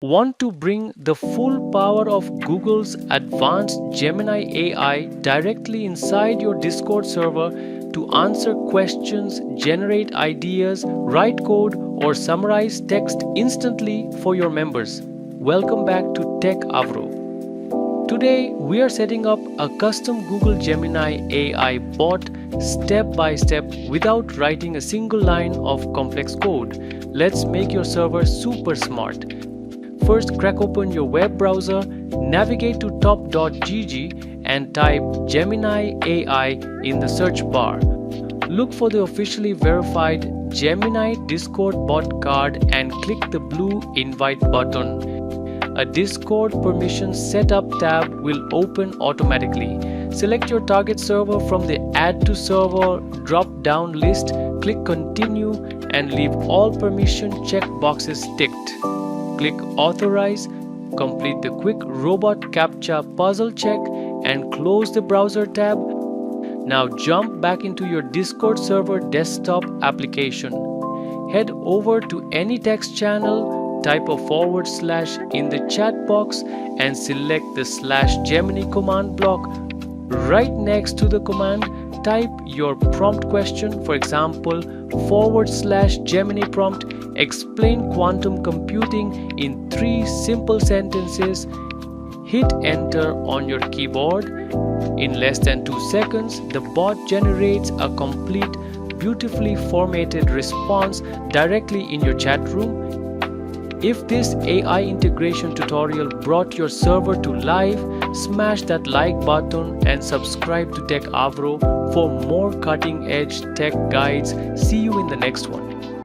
Want to bring the full power of Google's advanced Gemini AI directly inside your Discord server to answer questions, generate ideas, write code, or summarize text instantly for your members? Welcome back to Techavro. Today, we are setting up a custom Google Gemini AI bot step by step without writing a single line of complex code. Let's make your server super smart. First, crack open your web browser, navigate to top.gg and type Gemini AI in the search bar. Look for the officially verified Gemini Discord bot card and click the blue invite button. A Discord permission setup tab will open automatically. Select your target server from the Add to Server drop-down list, click Continue and leave all permission checkboxes ticked. Click Authorize, complete the quick robot CAPTCHA puzzle check and close the browser tab. Now jump back into your Discord server desktop application. Head over to any text channel, type a / in the chat box and select the /Gemini command block. Right next to the command, type your prompt question, for example, / Gemini prompt, explain quantum computing in 3 simple sentences. Hit enter on your keyboard. In less than 2 seconds, the bot generates a complete, beautifully formatted response directly in your chat room. If this AI integration tutorial brought your server to life, smash that like button and subscribe to Techavro for more cutting-edge tech guides. See you in the next one.